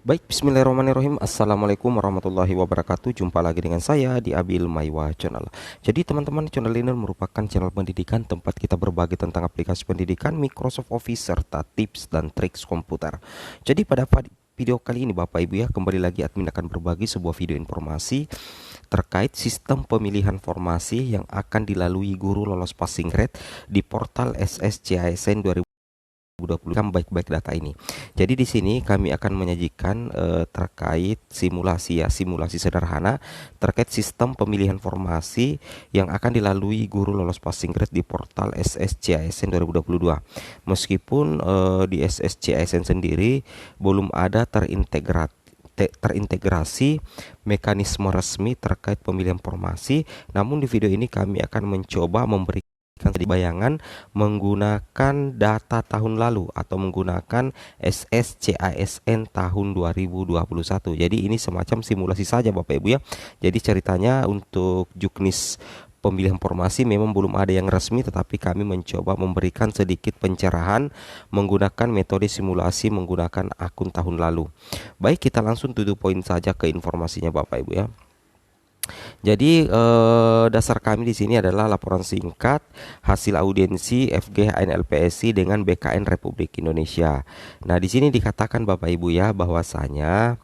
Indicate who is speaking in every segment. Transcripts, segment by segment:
Speaker 1: Baik, bismillahirrahmanirrahim. Assalamualaikum warahmatullahi wabarakatuh. Jumpa lagi dengan saya di Abil Maiwa Channel. Jadi teman-teman, channel ini merupakan channel pendidikan tempat kita berbagi tentang aplikasi pendidikan, Microsoft Office, serta tips dan triks komputer. Jadi pada video kali ini Bapak Ibu ya, kembali lagi admin akan berbagi sebuah video informasi terkait sistem pemilihan formasi yang akan dilalui guru lolos passing grade di portal SSCISN 2020. Baik-baik data ini. Jadi di sini kami akan menyajikan terkait simulasi ya, simulasi sederhana terkait sistem pemilihan formasi yang akan dilalui guru lolos passing grade di portal SSCISN 2022. Meskipun di SSCISN sendiri belum ada terintegrasi mekanisme resmi terkait pemilihan formasi, namun di video ini kami akan mencoba memberikan bayangan menggunakan data tahun lalu atau menggunakan SSCISN tahun 2021. Jadi ini semacam simulasi saja Bapak Ibu ya. Jadi ceritanya untuk juknis pemilihan formasi memang belum ada yang resmi, tetapi kami mencoba memberikan sedikit pencerahan menggunakan metode simulasi menggunakan akun tahun lalu. Baik, kita langsung to the point saja ke informasinya Bapak Ibu ya. Jadi dasar kami di sini adalah laporan singkat hasil audiensi FGHN LPSI dengan BKN Republik Indonesia. Nah, di sini dikatakan Bapak Ibu ya bahwasanya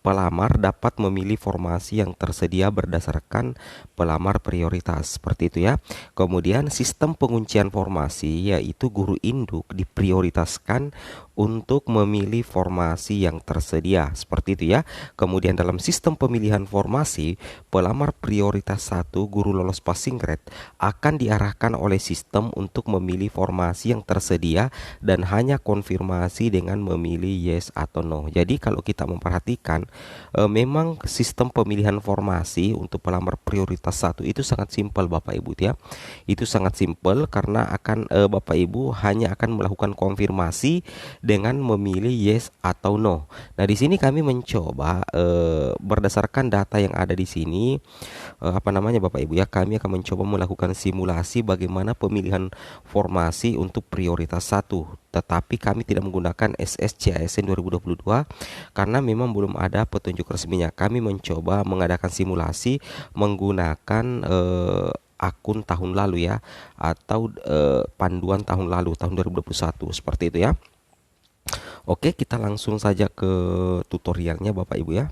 Speaker 1: pelamar dapat memilih formasi yang tersedia berdasarkan pelamar prioritas, seperti itu ya. Kemudian sistem penguncian formasi yaitu guru induk diprioritaskan untuk memilih formasi yang tersedia, seperti itu ya. Kemudian dalam sistem pemilihan formasi, pelamar prioritas 1 guru lolos passing grade akan diarahkan oleh sistem untuk memilih formasi yang tersedia dan hanya konfirmasi dengan memilih yes atau no. Jadi kalau kita memperhatikan memang sistem pemilihan formasi untuk pelamar prioritas 1 itu sangat simpel Bapak Ibu ya. Itu sangat simpel karena akan Bapak Ibu hanya akan melakukan konfirmasi dengan memilih yes atau no. Nah, di sini kami mencoba berdasarkan data yang ada di sini Bapak Ibu ya, kami akan mencoba melakukan simulasi bagaimana pemilihan formasi untuk prioritas 1. Tetapi kami tidak menggunakan SSCISN 2022 karena memang belum ada petunjuk resminya. Kami mencoba mengadakan simulasi menggunakan akun tahun lalu ya, atau panduan tahun lalu tahun 2021, seperti itu ya. Oke, kita langsung saja ke tutorialnya Bapak Ibu ya.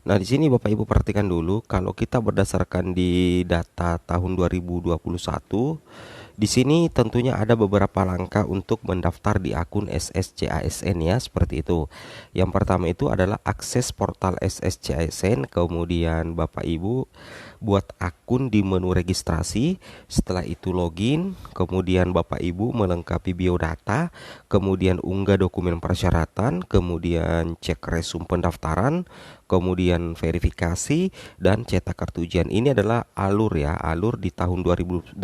Speaker 1: Nah, di sini Bapak Ibu perhatikan dulu, kalau kita berdasarkan di data tahun 2021, di sini tentunya ada beberapa langkah untuk mendaftar di akun SSCISN ya, seperti itu. Yang pertama itu adalah akses portal SSCISN, kemudian Bapak Ibu buat akun di menu registrasi, setelah itu login, kemudian Bapak Ibu melengkapi biodata, kemudian unggah dokumen persyaratan, kemudian cek resume pendaftaran, kemudian verifikasi dan cetak kartu ujian. Ini adalah alur ya, alur di tahun 2021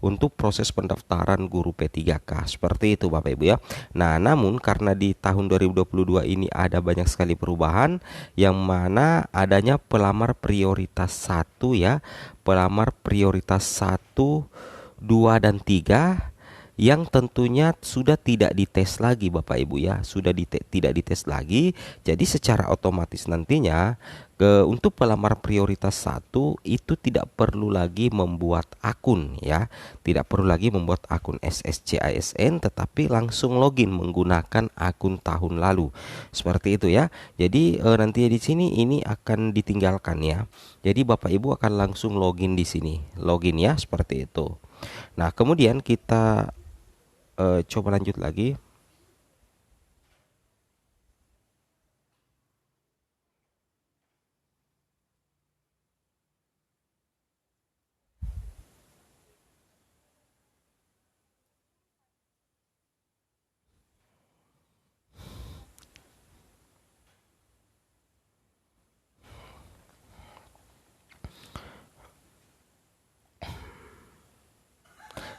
Speaker 1: untuk proses pendaftaran guru P3K, seperti itu Bapak Ibu ya. Nah, namun karena di tahun 2022 ini ada banyak sekali perubahan, yang mana adanya pelamar prioritas 1 ya, pelamar prioritas 1, 2 dan 3 yang tentunya sudah tidak dites lagi Bapak Ibu ya, sudah tidak dites lagi. Jadi secara otomatis nantinya untuk pelamar prioritas 1 itu tidak perlu lagi membuat akun ya, tidak perlu lagi membuat akun SSCISN, tetapi langsung login menggunakan akun tahun lalu, seperti itu ya. Jadi nanti di sini ini akan ditinggalkan ya. Jadi Bapak Ibu akan langsung login di sini, login ya, seperti itu. Nah, kemudian kita coba lanjut lagi.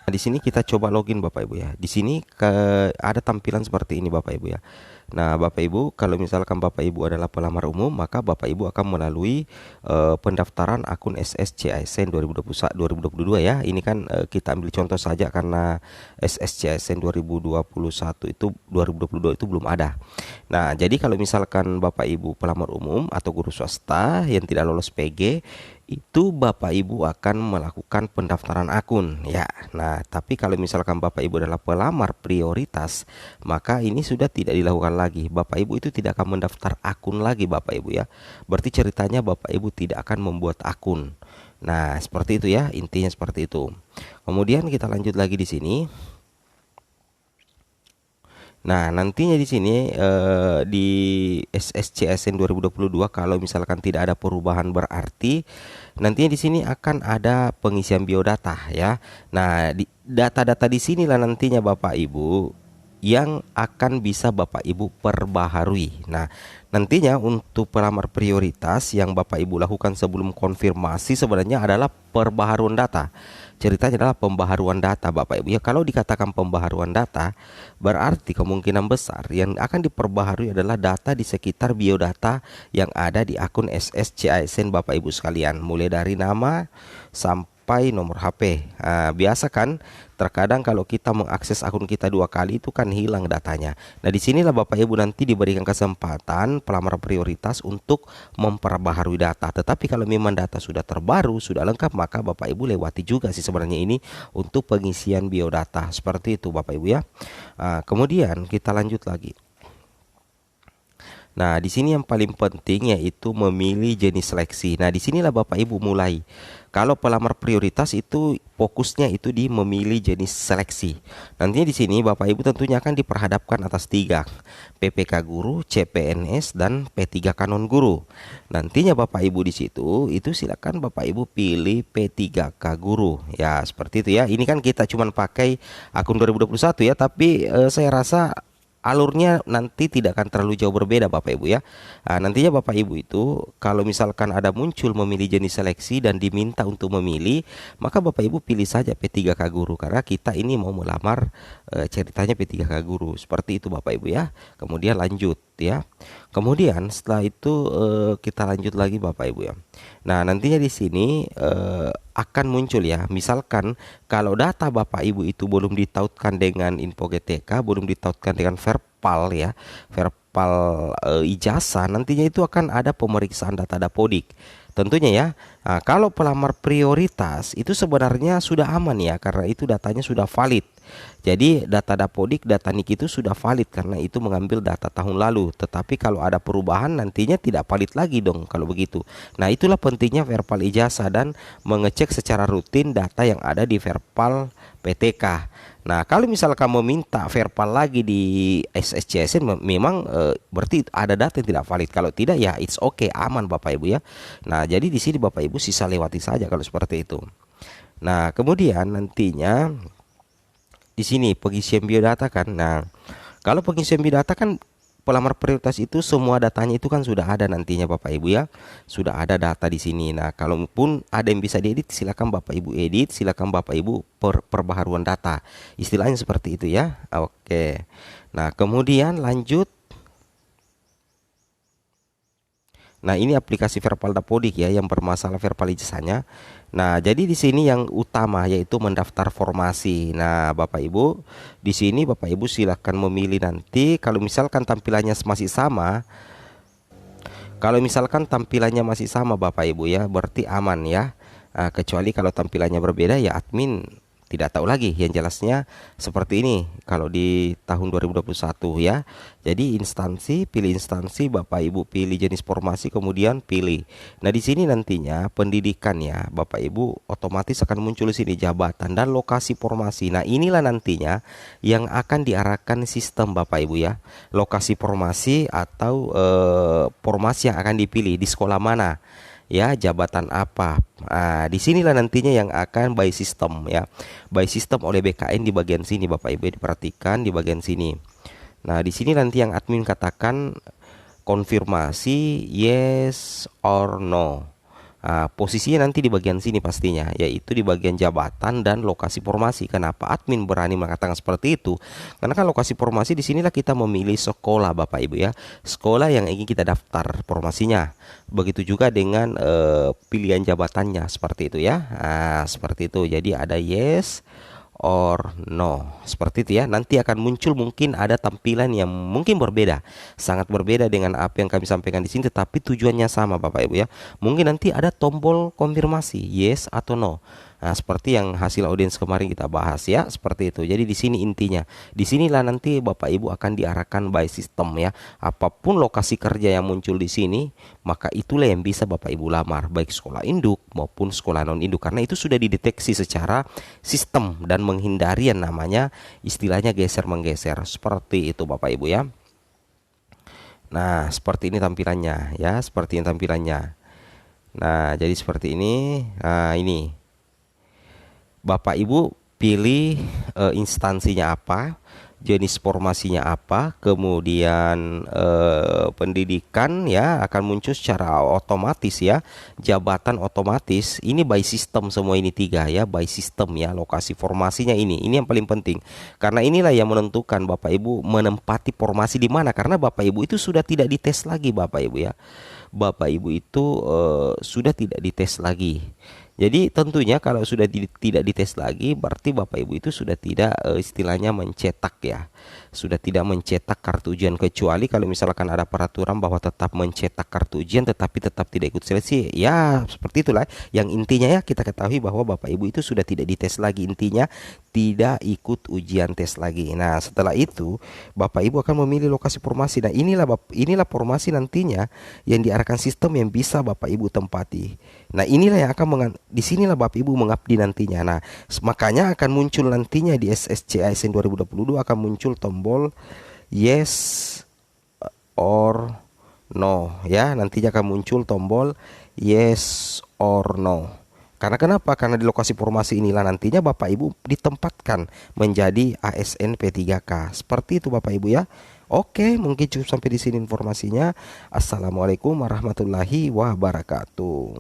Speaker 1: Nah, di sini kita coba login Bapak Ibu ya. Di sini ada tampilan seperti ini Bapak Ibu ya. Nah, Bapak Ibu, kalau misalkan Bapak Ibu adalah pelamar umum, maka Bapak Ibu akan melalui pendaftaran akun SSCASN 2022 ya. Ini kan kita ambil contoh saja karena SSCASN 2021 itu 2022 itu belum ada. Nah, jadi kalau misalkan Bapak Ibu pelamar umum atau guru swasta yang tidak lolos PG, itu Bapak Ibu akan melakukan pendaftaran akun ya. Nah, tapi kalau misalkan Bapak Ibu adalah pelamar prioritas, maka ini sudah tidak dilakukan lagi. Bapak Ibu itu tidak akan mendaftar akun lagi Bapak Ibu ya. Berarti ceritanya Bapak Ibu tidak akan membuat akun. Nah, seperti itu ya, intinya seperti itu. Kemudian kita lanjut lagi di sini. Nah, nantinya di sini di SSCSN 2022 kalau misalkan tidak ada perubahan berarti nantinya di sini akan ada pengisian biodata ya. Nah, data-data di sinilah nantinya Bapak Ibu yang akan bisa Bapak Ibu perbaharui. Nah, nantinya untuk pelamar prioritas yang Bapak Ibu lakukan sebelum konfirmasi sebenarnya adalah perbaharuan data. Ceritanya adalah pembaharuan data Bapak Ibu ya. Kalau dikatakan pembaharuan data, berarti kemungkinan besar yang akan diperbaharui adalah data di sekitar biodata yang ada di akun SSCASN Bapak Ibu sekalian, mulai dari nama sampai nomor HP. Biasa kan terkadang kalau kita mengakses akun kita 2 kali itu kan hilang datanya. Nah, disinilah Bapak Ibu nanti diberikan kesempatan pelamar prioritas untuk memperbaharui data. Tetapi kalau memang data sudah terbaru, sudah lengkap, maka Bapak Ibu lewati juga sih sebenarnya ini untuk pengisian biodata. Seperti itu Bapak Ibu ya. Kemudian kita lanjut lagi. Nah, di sini yang paling penting yaitu memilih jenis seleksi. Nah, disinilah Bapak Ibu mulai. Kalau pelamar prioritas itu fokusnya itu di memilih jenis seleksi. Nantinya di sini Bapak Ibu tentunya akan diperhadapkan atas 3, PPK Guru, CPNS, dan P3K non guru. Nantinya Bapak Ibu di situ itu silakan Bapak Ibu pilih P3K Guru. Ya, seperti itu ya. Ini kan kita cuman pakai akun 2021 ya, tapi saya rasa alurnya nanti tidak akan terlalu jauh berbeda Bapak Ibu ya. Nantinya Bapak Ibu itu kalau misalkan ada muncul memilih jenis seleksi dan diminta untuk memilih, maka Bapak Ibu pilih saja P3K Guru karena kita ini mau melamar ceritanya P3K Guru. Seperti itu Bapak Ibu ya. Kemudian lanjut ya. Kemudian setelah itu kita lanjut lagi Bapak Ibu ya. Nah, nantinya di sini akan muncul ya. Misalkan kalau data Bapak Ibu itu belum ditautkan dengan info GTK, belum ditautkan dengan Verpal ya, Verpal ijazah, nantinya itu akan ada pemeriksaan data Dapodik. Tentunya ya. Nah, kalau pelamar prioritas itu sebenarnya sudah aman ya karena itu datanya sudah valid. Jadi data Dapodik, data NIK itu sudah valid karena itu mengambil data tahun lalu. Tetapi kalau ada perubahan nantinya tidak valid lagi dong kalau begitu. Nah, itulah pentingnya Verpal ijazah dan mengecek secara rutin data yang ada di Verpal PTK. Nah, kalau misalkan meminta Verpal lagi di SSCSN memang berarti ada data yang tidak valid. Kalau tidak ya it's okay, aman Bapak Ibu ya. Nah, jadi di sini Bapak Ibu sisa lewati saja kalau seperti itu. Nah, kemudian nantinya di sini pengisian biodata kan. Nah, kalau pengisian biodata kan pelamar prioritas itu semua datanya itu kan sudah ada nantinya Bapak Ibu ya. Sudah ada data di sini. Nah, kalaupun ada yang bisa diedit silakan Bapak Ibu edit, silakan Bapak Ibu perbaharuan data. Istilahnya seperti itu ya. Oke. Nah, kemudian lanjut. Nah, ini aplikasi Verpal Dapodik ya yang bermasalah Verpal ijazahnya. Nah, jadi di sini yang utama yaitu mendaftar formasi. Nah, Bapak Ibu, di sini Bapak Ibu silakan memilih nanti kalau misalkan tampilannya masih sama. Kalau misalkan tampilannya masih sama Bapak Ibu ya, berarti aman ya. Kecuali kalau tampilannya berbeda ya admin tidak tahu lagi. Yang jelasnya seperti ini kalau di tahun 2021 ya. Jadi pilih instansi, Bapak Ibu pilih jenis formasi kemudian pilih. Nah, di sini nantinya pendidikan ya, Bapak Ibu otomatis akan muncul di sini jabatan dan lokasi formasi. Nah, inilah nantinya yang akan diarahkan sistem Bapak Ibu ya. Lokasi formasi atau formasi yang akan dipilih di sekolah mana. Ya, jabatan apa. Nah, disinilah nantinya yang akan by system ya, by system oleh BKN di bagian sini Bapak Ibu diperhatikan di bagian sini. Nah, di sini nanti yang admin katakan konfirmasi yes or no. Posisinya nanti di bagian sini pastinya, yaitu di bagian jabatan dan lokasi formasi. Kenapa admin berani mengatakan seperti itu? Karena kan lokasi formasi di sinilah kita memilih sekolah Bapak Ibu ya, sekolah yang ingin kita daftar formasinya. Begitu juga dengan pilihan jabatannya seperti itu ya. Seperti itu. Jadi ada yes or no, seperti itu ya. Nanti akan muncul mungkin ada tampilan yang mungkin berbeda, sangat berbeda dengan apa yang kami sampaikan di sini, tetapi tujuannya sama Bapak Ibu ya. Mungkin nanti ada tombol konfirmasi yes atau no. Nah, seperti yang hasil audiens kemarin kita bahas ya, seperti itu. Jadi di sini intinya, disinilah nanti Bapak Ibu akan diarahkan by system ya. Apapun lokasi kerja yang muncul di sini, maka itulah yang bisa Bapak Ibu lamar, baik sekolah induk maupun sekolah non induk, karena itu sudah dideteksi secara sistem dan menghindari yang namanya istilahnya geser menggeser, seperti itu Bapak Ibu ya. Nah, seperti ini tampilannya ya, seperti ini tampilannya. Nah, jadi seperti ini. Nah, ini Bapak Ibu pilih instansinya apa, jenis formasinya apa, kemudian pendidikan ya akan muncul secara otomatis ya, jabatan otomatis. Ini by system semua ini tiga ya, by system ya. Lokasi formasinya ini yang paling penting, karena inilah yang menentukan Bapak Ibu menempati formasi di mana, karena Bapak Ibu itu sudah tidak dites lagi Bapak Ibu ya. Bapak Ibu itu sudah tidak dites lagi. Jadi tentunya kalau sudah tidak dites lagi, berarti Bapak Ibu itu sudah tidak istilahnya mencetak ya, sudah tidak mencetak kartu ujian, kecuali kalau misalkan ada peraturan bahwa tetap mencetak kartu ujian tetapi tetap tidak ikut seleksi ya, seperti itulah. Yang intinya ya kita ketahui bahwa Bapak Ibu itu sudah tidak dites lagi, intinya tidak ikut ujian tes lagi. Nah, setelah itu Bapak Ibu akan memilih lokasi formasi. Nah, inilah formasi nantinya yang diarahkan sistem yang bisa Bapak Ibu tempati. Nah, inilah yang akan disinilah Bapak Ibu mengabdi nantinya. Nah, makanya akan muncul nantinya di SSC ASN 2022 akan muncul tombol yes or no ya. Nantinya akan muncul tombol yes or no. Karena kenapa? Karena di lokasi formasi inilah nantinya Bapak Ibu ditempatkan menjadi ASN P3K. Seperti itu Bapak Ibu ya. Oke, mungkin cukup sampai di sini informasinya. Assalamualaikum warahmatullahi wabarakatuh.